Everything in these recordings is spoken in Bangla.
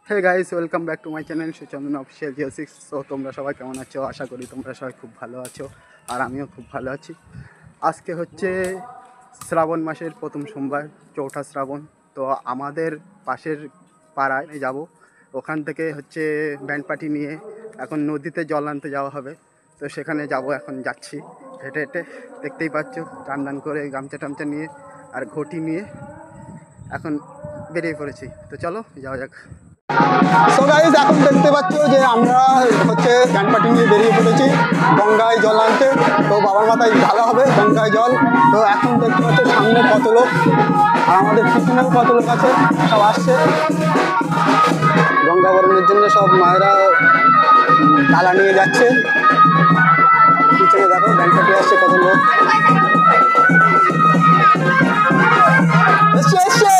Hey guys, welcome back to my channel Suchandan official 06। So তোমরা সবাই কেমন আছো? আশা করি তোমরা সবাই খুব ভালো আছো, আর আমিও খুব ভালো আছি। আজকে হচ্ছে শ্রাবণ মাসের প্রথম সোমবার, চৌঠা শ্রাবণ। তো আমাদের পাশের পাড়ায় যাব, ওখান থেকে হচ্ছে ব্যান্ড পার্টি নিয়ে এখন নদীতে জল আনতে যাওয়া হবে। তো সেখানে যাব, এখন যাচ্ছি হেঁটে হেঁটে। দেখতেই পাচ্ছ, টান টান করে গামছা টামছা নিয়ে আর ঘটি নিয়ে এখন বেরিয়ে পড়েছি। তো চলো যাওয়া যাক। সো গাইস, এখন দেখতে পাচ্ছ যে আমরা হচ্ছে ব্যান্ড পার্টি নিয়ে বেরিয়ে পড়েছি গঙ্গায় জল আনতে। তো বাবার মাথায় ঢালা হবে গঙ্গায় জল। তো এখন দেখতে পাচ্ছ সামনে কত লোক, আর আমাদের পিছনেও কত লোক আছে, সব আসছে গঙ্গা বরণের জন্য। সব মায়েরা ডালা নিয়ে যাচ্ছে। পিছনে দেখো ব্যান্ড পার্টি আসছে, কত লোক এসছে এসছে।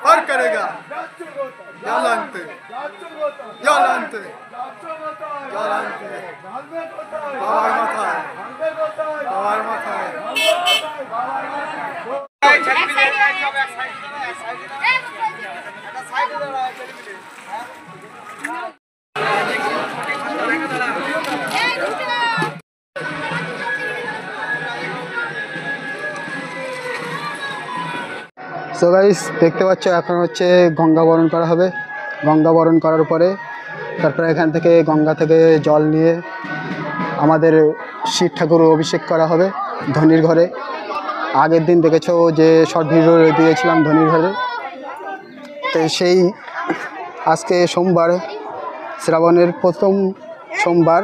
पर करेगा जलांते जलांते जलांते बाবার মাথায় বাবার মাথায়। সো গাইস, দেখতে পাচ্ছ এখন হচ্ছে গঙ্গা বরণ করা হবে। গঙ্গা বরণ করার পরে তারপরে এখান থেকে গঙ্গা থেকে জল নিয়ে আমাদের শিব ঠাকুর অভিষেক করা হবে ধনির ঘরে। আগের দিন দেখেছো যে শর্ট ভিডিও দিয়েছিলাম ধনির ঘরে। তো সেই আজকে সোমবার, শ্রাবণের প্রথম সোমবার,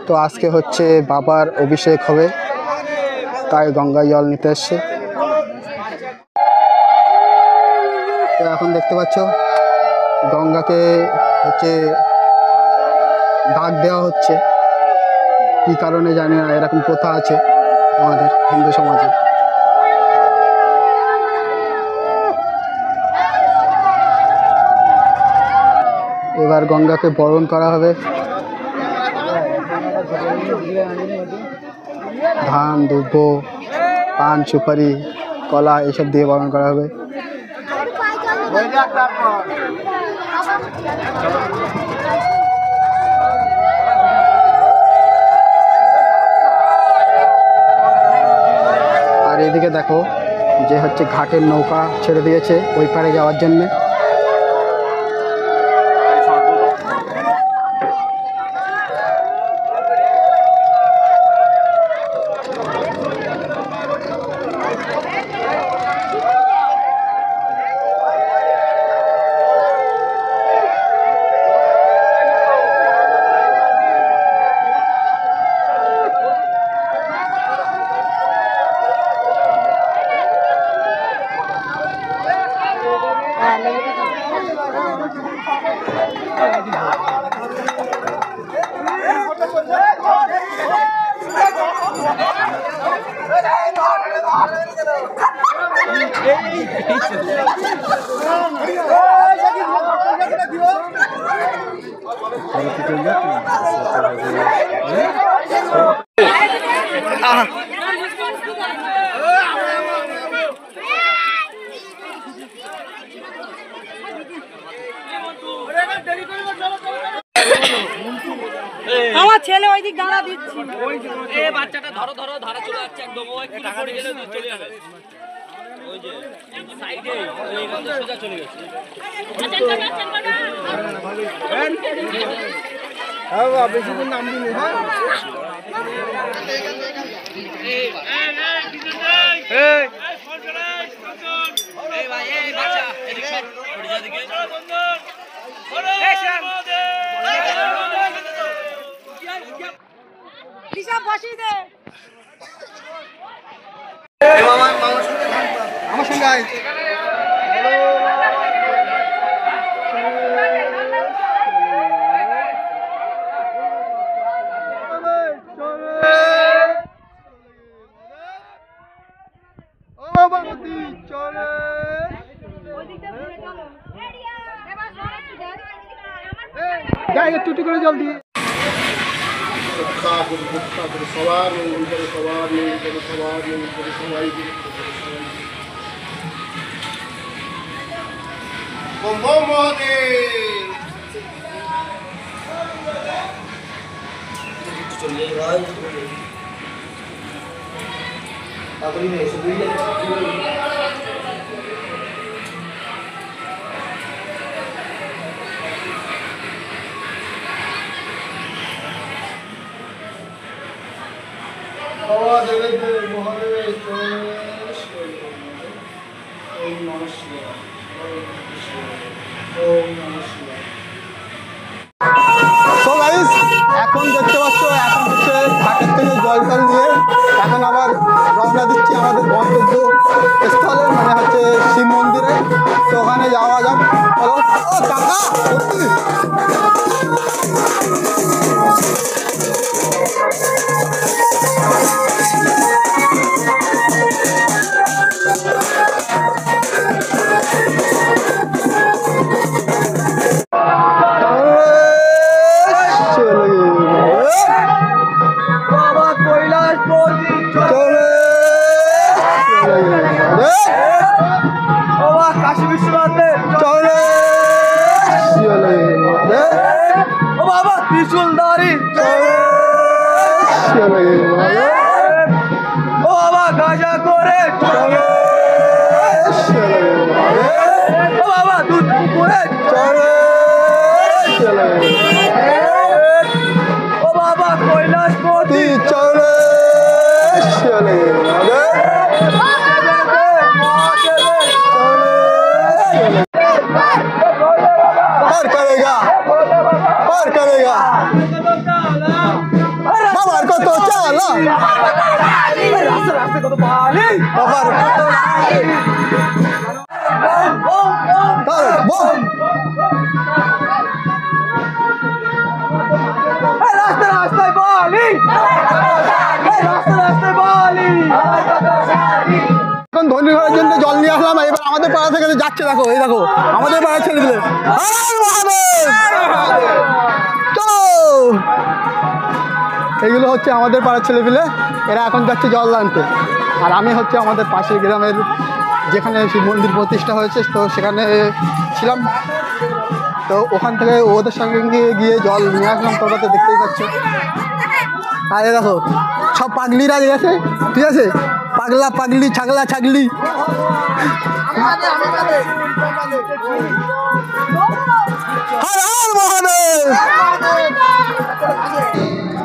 তো আজকে হচ্ছে বাবার অভিষেক হবে, তাই গঙ্গায় জল নিতে এসছে। তো এখন দেখতে পাচ্ছ গঙ্গাকে হচ্ছে দাগ দেওয়া হচ্ছে, কী কারণে জানি না, এরকম প্রথা আছে আমাদের হিন্দু সমাজে। এবার গঙ্গাকে বরণ করা হবে। ধান, দুব্ব, পান, সুপারি, কলা এইসব দিয়ে বরণ করা হবে। আর এদিকে দেখো যে হচ্ছে ঘাটের নৌকা ছেড়ে দিয়েছে ওই পারে যাওয়ার জন্যে। আমার ছেলে ওই দিক দাঁড়া দিচ্ছি। এই বাচ্চাটা ধরো ধরো ধারা চলে যাচ্ছে একদম, ও একটু পড়ে গেলে চলে যাবে। ওই যে সাইডে ওই রাতে সোজা চলে গেছে। হ্যাঁ বেশি দিন নাম দিন হ্যাঁ এই ভাই এই বাচ্চা এদিকে সর পড়ে যা দিকে। হিসাব বসিয়ে দে। আমার সঙ্গে আয় যাই একটু করে জল দিয়ে সবার মঙ্গল করে সবার মঙ্গল করে সবার মঙ্গল করে সবাই বম বম মহাদেব মহাদেবের ওম নমঃ শিবায় ওম নমঃ শিবায়। তো গাইস এখন দেখতে পাচ্ছ এখন হচ্ছে ঘাটের থেকে জল টল নিয়ে এখন আবার রওনা দিচ্ছি আমাদের গন্তব্য স্থলে মানে হচ্ছে শিব মন্দিরে। তো ওখানে যাওয়া যাক চলো। ও কাকা সত্যি কাশী বিশ্বনাথে ও বাবা ত্রিশূলধারী ও বাবা গাঁজা করে ও বাবা দুধ পুকুরে ও বাবা কৈলাসপতি চলে और करेगा बाबर को तो चला রাস্তা কত পালি बाबर बोल রাস্তায় পালি রাস্তায় পালি। এখন ধনী ঘরের জন্য জল নিয়ে আসলাম। এবার আমাদের পাড়া থেকে যাচ্ছে দেখো এই দেখো আমাদের পাড়ার ছেলেগুলো চলো এইগুলো হচ্ছে আমাদের পাড়ার ছেলেপিলে এরা এখন যাচ্ছে জল আনতে। আর আমি হচ্ছে আমাদের পাশের গ্রামের যেখানে শিব মন্দির প্রতিষ্ঠা হয়েছে তো সেখানে ছিলাম। তো ওখান থেকে ওদের সঙ্গে গিয়ে জল নিয়ে আসলাম। তোমরা তো দেখতেই পাচ্ছ। আর এ দেখো সব পাগলিরা গেছে ঠিক আছে পাগলা পাগলি ছাগলা ছাগলি।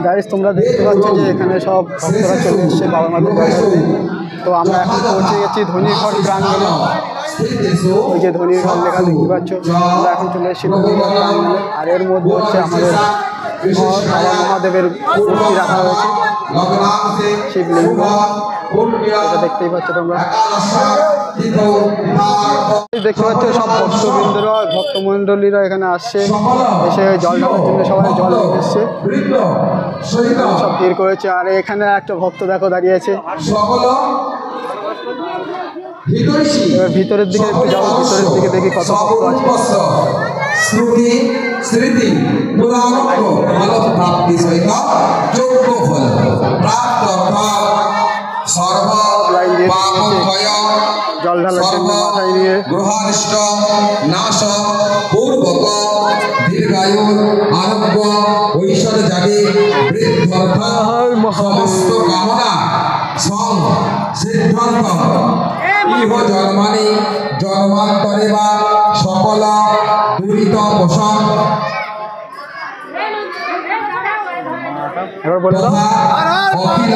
গাইস তোমরা দেখতে পাচ্ছ যে এখানে সব ভক্তরা চলে এসছে বাবা মাকে দর্শনে। তো আমরা এখন পৌঁছে গেছি ধনীরঘট প্রাঙ্গণে। ওই যে ধনীরঘট লেখা দেখতে পাচ্ছ। আমরা এখন চলে এসেছি ধনীরঘট প্রাঙ্গণে। আর এর মধ্যে হচ্ছে আমাদের বাবা মহাদেবের মূর্তি রাখা হয়েছে শিবলিঙ্গ। এটা দেখতেই পাচ্ছ তোমরা দেখতে পাচ্ছ সব ভক্তবৃন্দরা ভক্তমণ্ডলীরা এখানে আসছে এসে জল ঢালার জন্য সবাই জল নিয়ে এসছে সব ভিড় করেছে। আর এখানে একটা ভক্ত দেখো দাঁড়িয়ে আছে। এবার ভিতরের দিকে একটু যাবো ভিতরের দিকে দেখি কত ভক্ত আছে। স্মৃতি পুরারোগ্য ফল প্রাপ্তি সহিত যোগ্য ফল প্রাপ্ত সর্ব পাপ ক্ষয় জল ঢালার জন্য মাথায় নিয়ে গ্রহারিষ্ট নাশ পূর্বক দীর্ঘায়ুর আরোগ্য ঐশ্বর জাতি বৃদ্ধর্থ সমস্ত কামনা সং সিদ্ধান্ত ইহ জন্মানি জন্মান্তরে বা সকল দুরিত পোষণ এবার বলে দাও অখিল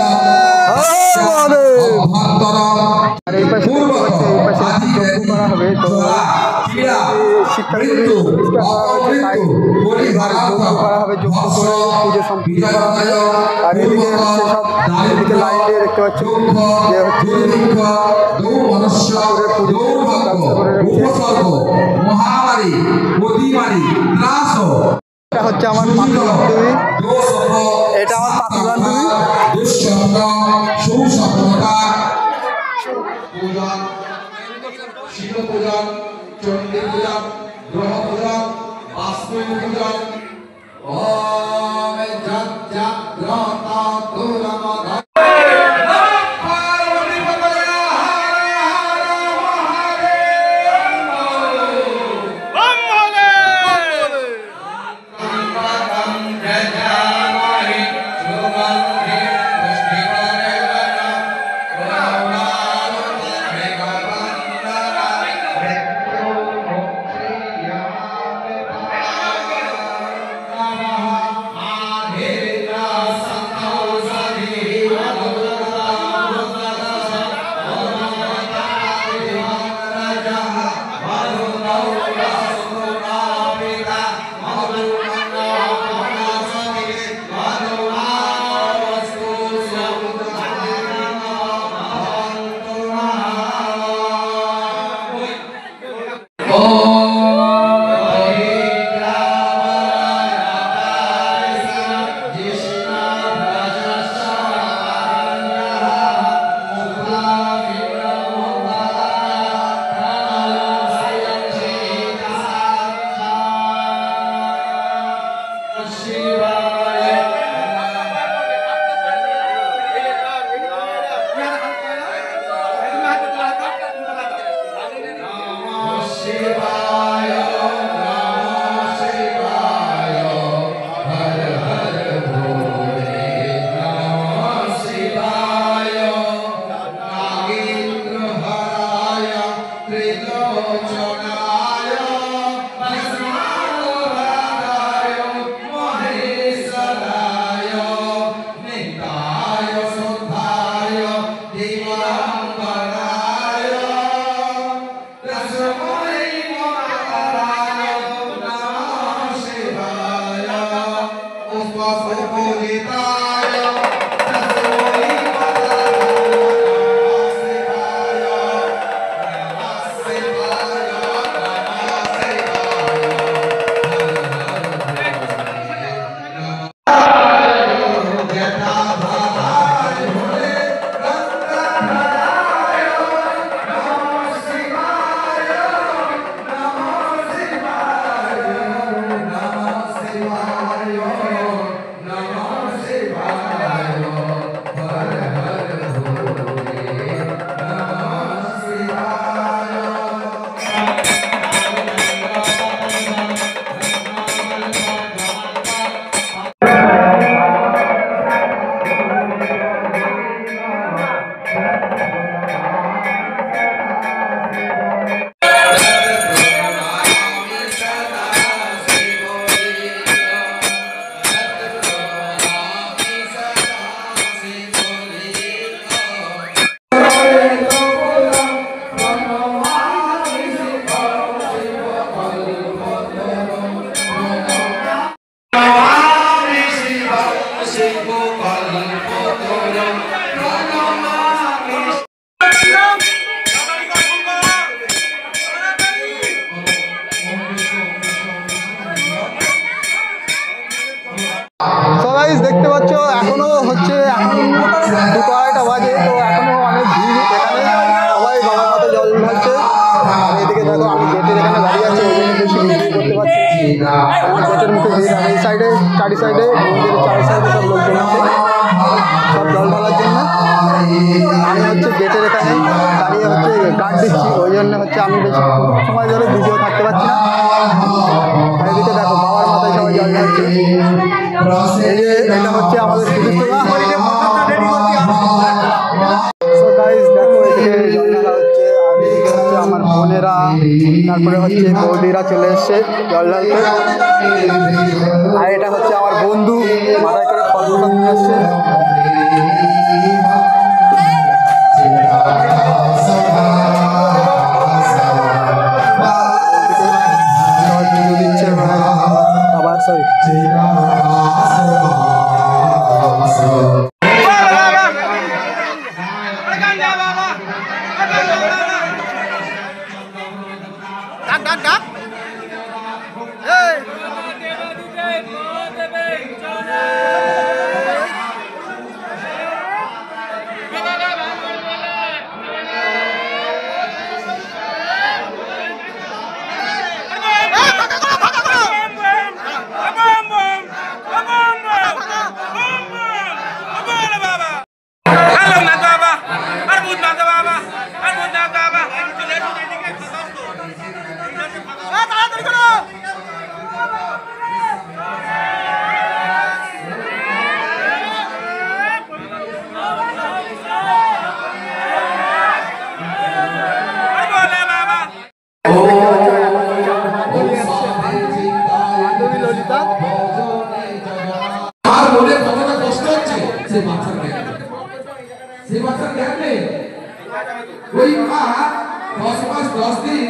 অভ্যন্তর আর এই পাশে যজ্ঞ করা হবে তো শিক্ষার্থীদের যজ্ঞ করা হবে যজ্ঞ করে পুজো সম্পূর্ণ করা হবে আর এদিকে হচ্ছে সব এদিকে লাইন দিয়ে দেখতে পাচ্ছি যে হচ্ছে ঠাকুরের পুজো ব্যবস্থা করে রেখেছে মহামারী অতিমারী ত্রাস এটা হচ্ছে আমার পাতু বান্ধবী এটা আমার পাতু বান্ধবী দুঃস্বপ্ন সুস্বপ্নতা পূজন শিব পূজন চণ্ডী পূজন গ্রহ পূজন বাস্তু পূজন ওম জাগ্রতা তুরমধ দেখতে পাচ্ছ এখনো হচ্ছে এখন 2:30 বাজে তো এখনো অনেক ভিড় এখানে সবাই বাবার মাথায় জল ঢালছে আর এদিকে দেখো আমি গেটের এখানে দাঁড়িয়ে আছি ওই জন্য বেশি ভিডিও করতে পারছি গেটের মুখে ভিড়, আর এই সাইডে চারি সাইডে মন্দিরের চারি সাইডে সব লোকজন আছে সব জল ঢালার জন্য। আমি হচ্ছে গেটের এখানে দাঁড়িয়ে হচ্ছে গার্ড দিচ্ছি, ওই জন্য হচ্ছে আমি বেশি সময় ধরে ভিডিও থাকতে পারছি না। এদিকে দেখো বাবার মাথায় সবাই জল ঢালছে। এই যে এটা হচ্ছে আমাদের পুলিশরা। সো গাইস দেখো এদিকে জল ঢালা হচ্ছে, আর এদিকে হচ্ছে আমার বোনেরা, তারপরে হচ্ছে বৌদিরা চলে এসছে জল ঢালতে। আর এটা হচ্ছে আমার বন্ধু মাথায় করে ফল প্রসাদ নিয়ে এসছে। দিচ্ছে আবার সরি সেই বাচ্চার জ্ঞান নেই। ওই মা 10 মাস 10 দিন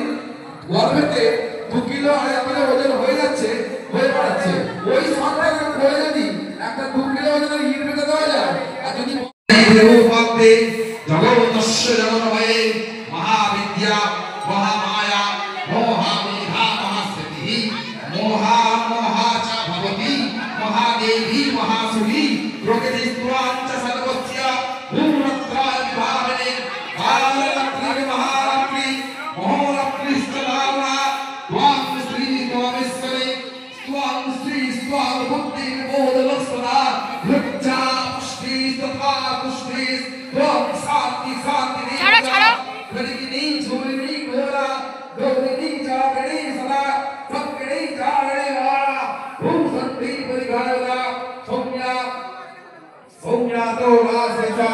গর্ভেতে 2 কিলো 2.5 কিলো ওজন হয়ে যাচ্ছে, হয়ে পড়াচ্ছে। ওই সন্তানের কোলে যদি একটা 2 কিলো ওজনের ইট বেঁধে দেওয়া যায়, আর যদি দেবপাতে জগৎস্য জগন্ময়ে মহাবিদ্যা মহামায়া মহামেধা মহাস্মৃতি মহা মহা চ ভবতি মহাদেবী মহাসুরি প্রকৃতিস্ত্বাঞ্চ সর্বস্যা ভূমত্রায় ভাবনে কালরাত্রি মহারাত্রি মহোরাত্রিস্তলানা ত্বাং শ্রী ত্বামেশ্বরে ত্বাং শ্রী ত্বাং বুদ্ধি বোধলস্বরা লজ্জা পুষ্টি তথা পুষ্টি ত্বাং শান্তি শান্তি ছাড়ো ছাড়ো গরিনী ঝুলনি ঘোরা গরিনী জাগরণী সদা ভক্তি জাগরণী ওয়া ভূ শান্তি পরিঘারলা সৌম্যা সৌম্যাতো রাসেচা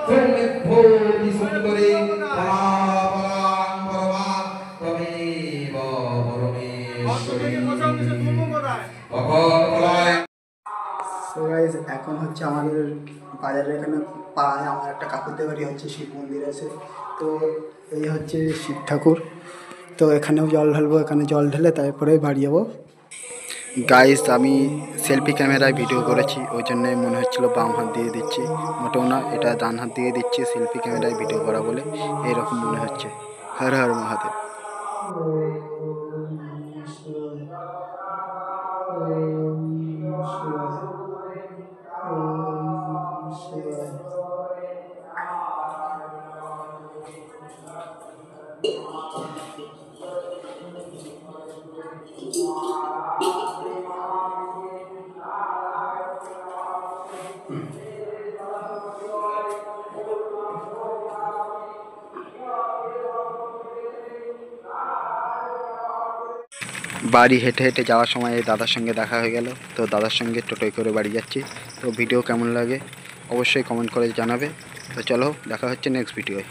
সৌম্যভূতি সুন্দরী পরাপরাং পরমা তমেব পরমেশ্বরী অপরপরায়। সো গাইস এখন হচ্ছে আমাদের বাজারের এখানে পাড়ায় আমার একটা কাকুদের বাড়ি হচ্ছে শিব মন্দির আছে, তো এই হচ্ছে শিব ঠাকুর। তো এখানেও জল ঢালবো, এখানে জল ঢেলে তারপরে বাড়ি যাবো। গাইস আমি সেলফি ক্যামেরায় ভিডিও করেছি, ওই জন্য মনে হচ্ছিল বাম হাত দিয়ে দিচ্ছি, মোটেও না, এটা ডান হাত দিয়ে দিচ্ছি সেলফি ক্যামেরায় ভিডিও করা বলে এইরকম মনে হচ্ছে। হর হর মহাদেব। বাড়ি হেঁটে হেঁটে যাওয়ার সময় এই দাদার সঙ্গে দেখা হয়ে গেল, তো দাদার সঙ্গে টোটোয় করে বাড়ি যাচ্ছি। তো ভিডিও কেমন লাগে অবশ্যই কমেন্ট করে জানাবে। তো চলো দেখা হচ্ছে নেক্সট ভিডিওয়।